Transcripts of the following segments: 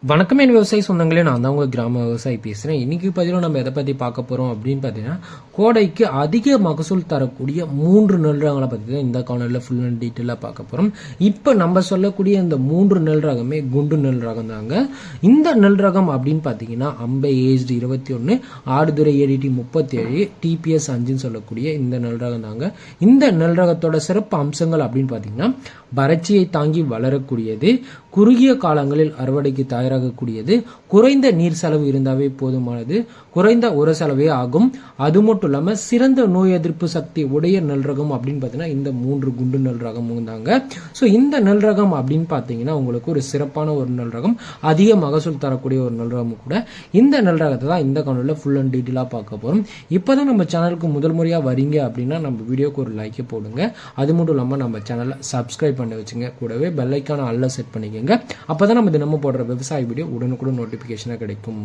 வணக்கம் என் விவசாய சொந்தங்களே, நான் தான் உங்கள் கிராம விவசாயி பேசுகிறேன். இன்றைக்கி பதிலும் நம்ம எதை பற்றி பார்க்க போகிறோம் அப்படின்னு பார்த்தீங்கன்னா, கோடைக்கு அதிக மகசூல் தரக்கூடிய 3 நெல் ரகங்களை பற்றி தான் இந்த காணொலியில் ஃபுல் அண்ட் டீட்டெயிலாக பார்க்க போகிறோம். இப்போ நம்ம சொல்லக்கூடிய இந்த 3 நெல் ரகமே குண்டு நெல் ரகம் தாங்க. இந்த நெல் ரகம் அப்படின்னு பார்த்தீங்கன்னா அம்பை ஏஜ்டு 21, ஆடுதுறை ஏடிடி 37, டிபிஎஸ் 5ன்னு சொல்லக்கூடிய இந்த நெல் ரகம் தாங்க. இந்த நெல் ரகத்தோட சிறப்பு அம்சங்கள் அப்படின்னு பார்த்தீங்கன்னா, வறட்சியை தாங்கி வளரக்கூடியது, குறுகிய காலங்களில் அறுவடைக்கு தயாராகக்கூடியது, குறைந்த நீர் செலவு இருந்தாவே போதுமானது, குறைந்த உர செலவே ஆகும். அது மட்டும் இல்லாமல் சிறந்த நோய் எதிர்ப்பு சக்தி உடைய நெல் ரகம் அப்படின்னு பார்த்தீங்கன்னா இந்த 3 குண்டு நெல் ரகமும் தாங்க. ஸோ இந்த நெல் ரகம் அப்படின்னு பார்த்தீங்கன்னா உங்களுக்கு ஒரு சிறப்பான ஒரு நெல் ரகம், அதிக மகசூல் தரக்கூடிய ஒரு நெல் ரகம் கூட. இந்த நெல் ரகத்தை தான் இந்த காணொலியில் ஃபுல் அண்ட் டீட்டெயிலாக பார்க்க போகிறோம். இப்போ தான் நம்ம சேனலுக்கு முதல் முறையாக வரீங்க அப்படின்னா நம்ம வீடியோக்கு ஒரு லைக்கை போடுங்க. அது மட்டும் இல்லாமல் நம்ம சேனலை சப்ஸ்கிரைப் பண்ணி வச்சுங்க. கூடவே பெல் ஐக்கான ஆல்ல செட் பண்ணிக்கங்க. அப்பதான் நம்ம தினமும் போடுற விவசாய வீடியோ உடனுக்குடன் நோட்டிபிகேஷனா கிடைக்கும்.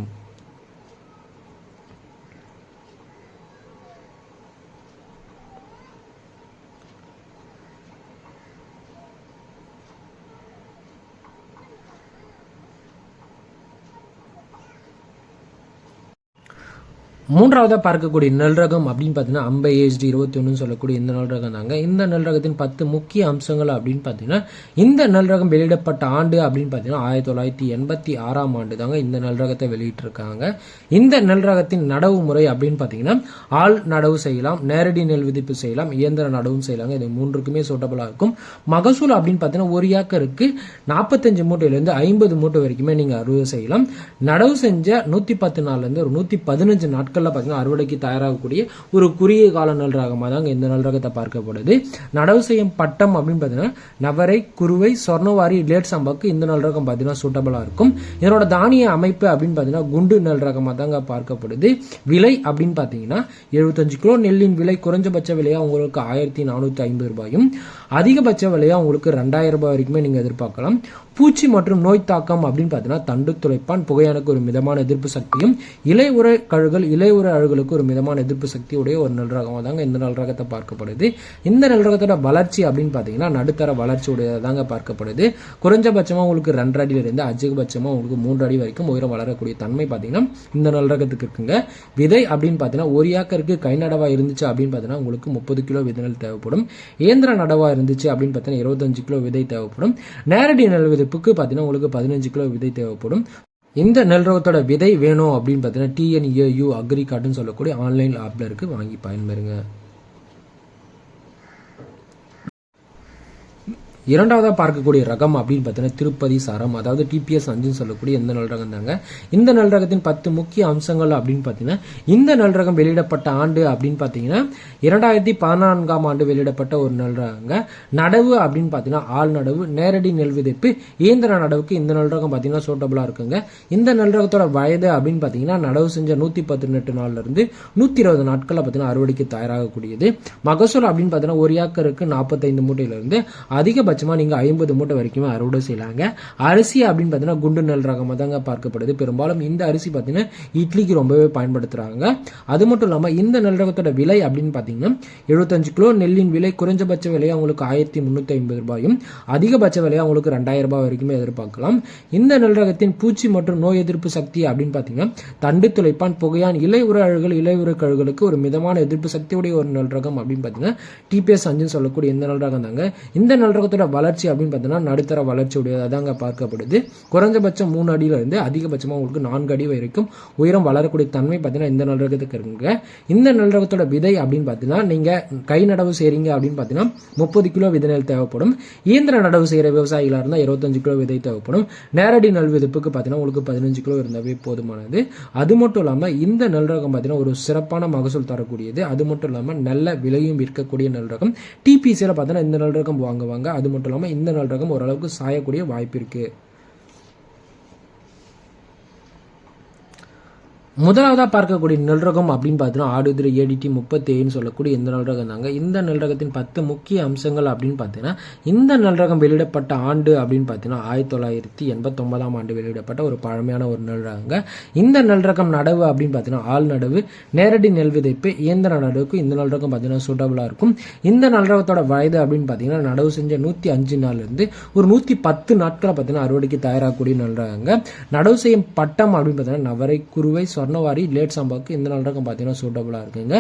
மூன்றாவதாக பார்க்கக்கூடிய நெல் ரகம் அப்படின்னு பார்த்தீங்கன்னா அம்பை ஏஜ்டி 21 சொல்லக்கூடிய இந்த நெல் ரகம் தாங்க. இந்த நெல் ரகத்தின் 10 முக்கிய அம்சங்கள் அப்படின்னு பார்த்தீங்கன்னா, இந்த நெல் ரகம் வெளியிடப்பட்ட ஆண்டு அப்படின்னு பார்த்தீங்கன்னா 1986ஆம் ஆண்டு தாங்க இந்த நெல் ரகத்தை வெளியிட்டிருக்காங்க. இந்த நெல் ரகத்தின் நடவு முறை அப்படின்னு பார்த்தீங்கன்னா ஆள் நடவு செய்யலாம், நேரடி நெல் விதிப்பு செய்யலாம், இயந்திர நடவும் செய்யலாங்க. இது மூன்றுக்குமே சூட்டபிளாக இருக்கும். மகசூல் அப்படின்னு பார்த்தீங்கன்னா ஒரு ஏக்கருக்கு 45 மூட்டையிலேருந்து 50 மூட்டை வரைக்குமே நீங்கள் அறுவடை செய்யலாம். நடவு செஞ்ச 110 நாள்லேருந்து ஒரு 115 நாட்கள் பார்த்தீங்கன்னா அறுவடைக்கு தயாராகக்கூடிய ஒரு குறுகிய கால நெல் ரகமாக தாங்க இந்த நெல் ரகத்தை பார்க்கப்படுது. நடவு செய்யும் பட்டம் அப்படின்னு பார்த்தீங்கன்னா நவரை, குருவை, சொர்ணவாரி, லேட் சம்பாக்கு இந்த நெல் ரகம் பார்த்தீங்கன்னா சூட்டபிளா இருக்கும். இதனோட தானிய அமைப்பு அப்படின்னு பார்த்தீங்கன்னா குண்டு நெல் ரகமாக தாங்க பார்க்கப்படுது. விலை அப்படின்னு பார்த்தீங்கன்னா 75 கிலோ நெல்லின் விலை குறைஞ்சபட்ச விலையா உங்களுக்கு 1450 ரூபாயும், அதிகபட்ச விலையா உங்களுக்கு 2000 ரூபாய் வரைக்குமே நீங்க எதிர்பார்க்கலாம். பூச்சி மற்றும் நோய் தாக்கம் அப்படின்னு பார்த்தீங்கன்னா தண்டு துளைப்பான், புகையானுக்கு ஒரு மிதமான எதிர்ப்பு சக்தியும், இலை உர கழுகள், இலை உர அழுகளுக்கு ஒரு மிதமான எதிர்ப்பு சக்தியுடைய ஒரு நெல் ரகமாக தாங்க இந்த நெல் ரகத்தை பார்க்கப்படுது. இந்த நெல் ரகத்தோட வளர்ச்சி அப்படின்னு பார்த்தீங்கன்னா நடுத்தர வளர்ச்சி உடையதாங்க பார்க்கப்படுது. குறைஞ்சபட்சமாக உங்களுக்கு 2 அடியிலிருந்து அதிகபட்சமாக உங்களுக்கு 3 அடி வரைக்கும் உயரம் வளரக்கூடிய தன்மை பார்த்தீங்கன்னா இந்த நெல் ரகத்துக்கு இருக்குங்க. விதை அப்படின்னு பார்த்தீங்கன்னா ஒரு ஏக்கருக்கு கை நடவா இருந்துச்சு அப்படின்னு பார்த்தீங்கன்னா உங்களுக்கு 30 கிலோ விதை நெல் தேவைப்படும். இயந்திர நடவா இருந்துச்சு அப்படின்னு பார்த்தீங்கன்னா 25 கிலோ விதை தேவைப்படும். நேரடி நெல் விதைப்புக்கு பார்த்தீங்கன்னா உங்களுக்கு 15 கிலோ விதை தேவைப்படும். இந்த நெல் ரகத்தோட விதை வேணும் அப்படின்னு பார்த்தீங்கன்னா TNAU அக்ரிகார்டுன்னு சொல்லக்கூடிய ஆன்லைன் ஆப்ல இருக்கு, வாங்கி பயன்பெறுங்க. இரண்டாவதாக பார்க்கக்கூடிய ரகம் அப்படின்னு பார்த்தீங்கன்னா திருப்பதி சரம், அதாவது டிபிஎஸ் 5ன்னு சொல்லக்கூடிய இந்த நெல் ரகம் தாங்க. இந்த நெல் ரகத்தின் 10 முக்கிய அம்சங்கள் அப்படின்னு பார்த்தீங்கன்னா, இந்த நெல் ரகம் வெளியிடப்பட்ட ஆண்டு அப்படின்னு பார்த்தீங்கன்னா 2014ஆம் ஆண்டு வெளியிடப்பட்ட ஒரு நெல் ரகங்க. நடவு அப்படின்னு பார்த்தீங்கன்னா ஆள் நடவு, நேரடி நெல் விதைப்பு, இயந்திர நடவுக்கு இந்த நெல் ரகம் பார்த்தீங்கன்னா சூட்டபிளா இருக்குங்க. இந்த நெல் ரகத்தோட வயது அப்படின்னு பார்த்தீங்கன்னா நடவு செஞ்ச 118 நாள்ல இருந்து 120 நாட்கள் பார்த்தீங்கன்னா அறுவடைக்கு தயாராகக்கூடியது. மகசூல் அப்படின்னு பார்த்தீங்கன்னா ஒரு ஏக்கருக்கு 45 மூட்டையிலிருந்து அதிகபட்ச நீங்க 50 மூட்டை வரைக்கும் அறுவடை செய்யலாங்க. அரிசி அப்படின்னு பார்த்தீங்கன்னா குண்டு நெல் ரகமாக தாங்க பார்க்கப்படுது. பெரும்பாலும் இந்த அரிசி பார்த்தீங்கன்னா இட்லிக்கு ரொம்பவே பயன்படுத்துறாங்க. அது மட்டும் இல்லாம இந்த நெல் ரகத்தோட விலை அப்படின்னு பார்த்தீங்கன்னா 75 கிலோ நெல்லின் விலை குறைஞ்சபட்ச விலையா உங்களுக்கு 1350 ரூபாயும், அதிகபட்ச விலையா உங்களுக்கு 2000 ரூபாய் வரைக்குமே எதிர்பார்க்கலாம். இந்த நெல் ரகத்தின் பூச்சி மற்றும் நோய் எதிர்ப்பு சக்தி அப்படின்னு பார்த்தீங்கன்னா தண்டு துளைப்பான், புகையான், இலை உர அழுகல், இலை உர கழுகளுக்கு ஒரு மிதமான எதிர்ப்பு சக்தியுடைய ஒரு நெல் ரகம் அப்படின்னு பார்த்தீங்கன்னா டிபிஎஸ் 5ன்னு சொல்லக்கூடிய இந்த நெல் ரகம் தாங்க. இந்த நெல் ரகத்தோட வளர்ச்சி அப்படின்னு பார்த்தீங்கன்னா நடுத்தர வளர்ச்சி உடையதாங்க பார்க்கப்படுது. குறைஞ்சபட்சம் 3 அடியில இருந்து அதிகபட்சமா உங்களுக்கு 4 அடி வரைக்கும் உயரம் வளரக்கூடிய தன்மை பார்த்தீங்கன்னா இந்த நெல் ரகத்துக்கு இருக்குங்க. இந்த நெல் ரகத்தோட விதை அப்படின்னு பார்த்தீங்கன்னா நீங்க கை நடவு செய்றீங்க அப்படின்னு பார்த்தீங்கன்னா 30 கிலோ விதை நெல் தேவைப்படும். இயந்திர நடவு செய்யற விவசாயிகளா இருந்தால் 25 கிலோ விதை தேவைப்படும். நேரடி நெல் விதைப்புக்கு பார்த்தீங்கன்னா உங்களுக்கு 15 கிலோ இருந்தாவே போதுமானது. அது மட்டும் இல்லாம இந்த நெல் ரகம் பார்த்தீங்கன்னா ஒரு சிறப்பான மகசூல் தரக்கூடியது. அது மட்டும் இல்லாம நல்ல விலையும் விற்கக்கூடிய நெல் ரகம். டிபிசியில பார்த்தீங்கன்னா இந்த நெல் ரகம் வாங்குவாங்க. அது மட்டும் இல்லாமல் இந்த நெல் ரகம் ஓரளவுக்கு சாயக்கூடிய வாய்ப்பு இருக்கு. முதலாவதாக பார்க்கக்கூடிய நெல் ரகம் அப்படின்னு பார்த்தீங்கன்னா ஆடுதுறை ஏடிடி 37 சொல்லக்கூடிய இந்த நெல் ரகம் தாங்க. இந்த நெல் ரகத்தின் 10 முக்கிய அம்சங்கள் அப்படின்னு பார்த்தீங்கன்னா இந்த நெல் ரகம் வெளியிடப்பட்ட ஆண்டு அப்படின்னு பார்த்தீங்கன்னா 1989ஆம் ஆண்டு வெளியிடப்பட்ட ஒரு பழமையான ஒரு நெல் ரகங்க. இந்த நெல் ரகம் நடவு அப்படின்னு பார்த்தீங்கன்னா ஆள் நடவு, நேரடி நெல் விதைப்பு, இயந்திர நடவுக்கு இந்த நெல் ரகம் பார்த்தீங்கன்னா சூட்டபுளாக இருக்கும். இந்த நெல் ரகத்தோட வயது அப்படின்னு பார்த்தீங்கன்னா நடவு செஞ்ச 105 நாள்லேருந்து ஒரு 110 நாட்களை பார்த்தீங்கன்னா அறுவடைக்கு தயாராகக்கூடிய நெல் ரகங்க. நடவு செய்யும் பட்டம் அப்படின்னு பார்த்தீங்கன்னா நவரை, குருவை, சொர்ணவாரி, லேட் சாம்பாக்கு இந்த நெல் ரகம் பார்த்தீங்கன்னா சூட்டபுளாக இருக்குங்க.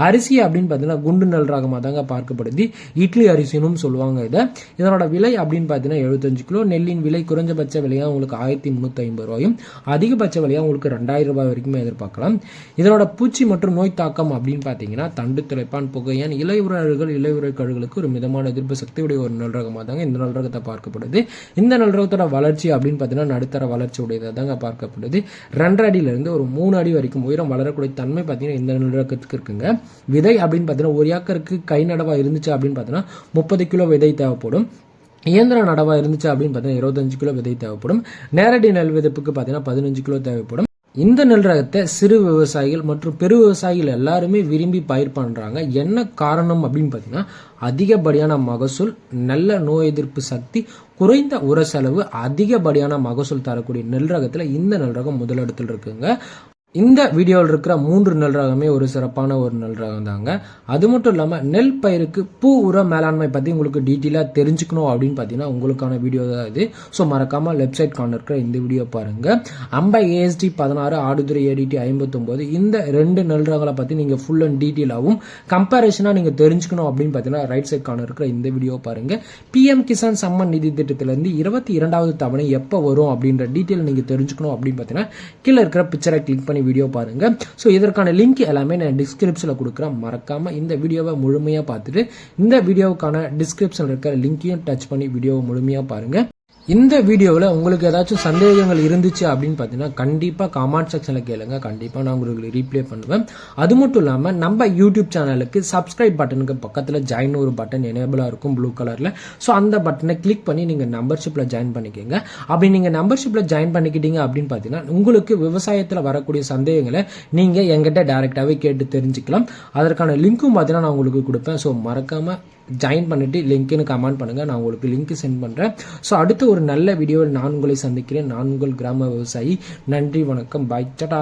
அரிசி அப்படின்னு பார்த்தீங்கன்னா குண்டு நெல் ரகமாக தாங்க பார்க்கப்படுது. இட்லி அரிசினும் சொல்லுவாங்க இதை. இதனோட விலை அப்படின்னு பார்த்தீங்கன்னா 75 கிலோ. நெல்லின் விலை குறைஞ்சபட்ச விலையாக உங்களுக்கு 1350 ரூபாயும் அதிகபட்ச விலையாக உங்களுக்கு 2000 ரூபாய் வரைக்குமே எதிர்பார்க்கலாம். இதனோட பூச்சி மற்றும் நோய் தாக்கம் அப்படின்னு பார்த்தீங்கன்னா தண்டு துளைப்பான், புகையான், இலையுறல்கள், இலையுறல் கழுகளுக்கு ஒரு மிதமான எதிர்ப்பு சக்தியுடைய ஒரு நெல் ரகமாக தாங்க இந்த நெல் ரகத்தை பார்க்கப்படுது. இந்த நெல் ரகத்தோட வளர்ச்சி அப்படின்னு பார்த்தீங்கன்னா நடுத்தர வளர்ச்சி உடையதாக தாங்க பார்க்கப்படுது. 2 அடியிலிருந்து ஒரு 3 அடி வரைக்கும் உயரம் வளரக்கூடிய தன்மை பார்த்தீங்கன்னா இந்த நெல் ரகத்துக்கு இருக்குங்க. விதை அப்படின்னு பார்த்தீங்கன்னா ஒரு ஏக்கருக்கு கை நடவா இருந்துச்சு அப்படின்னு பார்த்தீங்கன்னா 30 கிலோ விதை தேவைப்படும். இயந்திர நடவா இருந்துச்சு அப்படின்னு பார்த்தீங்கன்னா 25 கிலோ விதை தேவைப்படும். நேரடி நெல் விதைப்புக்கு பார்த்தீங்கன்னா 15 கிலோ தேவைப்படும். இந்த நெல் ரகத்தை சிறு விவசாயிகள் மற்றும் பெரு விவசாயிகள் எல்லாருமே விரும்பி பயிர் பண்றாங்க. என்ன காரணம் அப்படின்னு பார்த்தீங்கன்னா அதிகப்படியான மகசூல், நல்ல நோய் எதிர்ப்பு சக்தி, குறைந்த உர செலவு, அதிகப்படியான மகசூல் தரக்கூடிய நெல் ரகத்துல இந்த நெல் ரகம் முதலிடத்தில் இருக்குங்க. இந்த வீடியோவில் இருக்கிற 3 நெல் ரகமே ஒரு சிறப்பான ஒரு நெல் ரகம் தாங்க. அது மட்டும் இல்லாமல் நெல் பயிருக்கு பூ உர மேலாண்மை பற்றி உங்களுக்கு டீட்டெயிலாக தெரிஞ்சுக்கணும் அப்படின்னு பார்த்தீங்கன்னா உங்களுக்கான வீடியோ தான் இது. ஸோ மறக்காமல் வெப்சைட் கார்னர் இருக்கிற இந்த வீடியோ பாருங்க. அம்பை ASD 16, ஆடுதுறை ADT 59 இந்த 2 நெல் ரகங்களை பற்றி நீங்கள் ஃபுல் அண்ட் டீட்டெயிலாகவும் கம்பேரிஷனாக நீங்கள் தெரிஞ்சுக்கணும் அப்படின்னு பார்த்தீங்கன்னா ரைட் சைட் கார்னர் இருக்கிற இந்த வீடியோ பாருங்க. PM கிசான் சம்மன் நிதி திட்டத்திலிருந்து 22வது தவணை எப்போ வரும் அப்படின்ற டீட்டெயில் நீங்கள் தெரிஞ்சுக்கணும் அப்படின்னு பார்த்தீங்கன்னா கீழே இருக்கிற பிக்சரை கிளிக் பண்ணி வீடியோ பாருங்க. ஸோ இதற்கான லிங்க் எல்லாமே நான் டிஸ்கிரிப்ஷனில் கொடுக்குறேன். மறக்காம இந்த வீடியோவை முழுமையாக பார்த்துட்டு இந்த வீடியோவுக்கான டிஸ்கிரிப்ஷனில் இருக்கிற லிங்கையும் டச் பண்ணி வீடியோவை முழுமையாக பாருங்க. இந்த வீடியோவில் உங்களுக்கு ஏதாச்சும் சந்தேகங்கள் இருந்துச்சு அப்படின்னு பார்த்தீங்கன்னா கண்டிப்பாக கமெண்ட் செக்ஷனில் கேளுங்க. கண்டிப்பாக நான் உங்களுக்கு ரீப்ளே பண்ணுவேன். அது மட்டும் இல்லாமல் நம்ம யூடியூப் சேனலுக்கு சப்ஸ்கிரைப் பட்டனுக்கு பக்கத்தில் ஜாயின் ஒரு பட்டன் எனேபிளாக இருக்கும் ப்ளூ கலரில். ஸோ அந்த பட்டனை கிளிக் பண்ணி நீங்கள் மெம்பர்ஷிப்பில் ஜாயின் பண்ணிக்கோங்க. அப்படி நீங்கள் மெம்பர்ஷிப்பில் ஜாயின் பண்ணிக்கிட்டீங்க அப்படின்னு பார்த்தீங்கன்னா உங்களுக்கு விவசாயத்தில் வரக்கூடிய சந்தேகங்களை நீங்கள் எங்கிட்ட டைரெக்டாகவே கேட்டு தெரிஞ்சுக்கலாம். அதற்கான லிங்க்கும் பார்த்தீங்கன்னா நான் உங்களுக்கு கொடுப்பேன். ஸோ மறக்காமல் ஜாயின் பண்ணிட்டு லிங்க்னு கமெண்ட் பண்ணுங்க. நான் உங்களுக்கு லிங்க் சென்ட் பண்றேன். ஸோ அடுத்து ஒரு நல்ல வீடியோவில் நான் உங்களை சந்திக்கிறேன். நான் உங்கள் கிராம விவசாயி. நன்றி, வணக்கம், பாய், டாடா.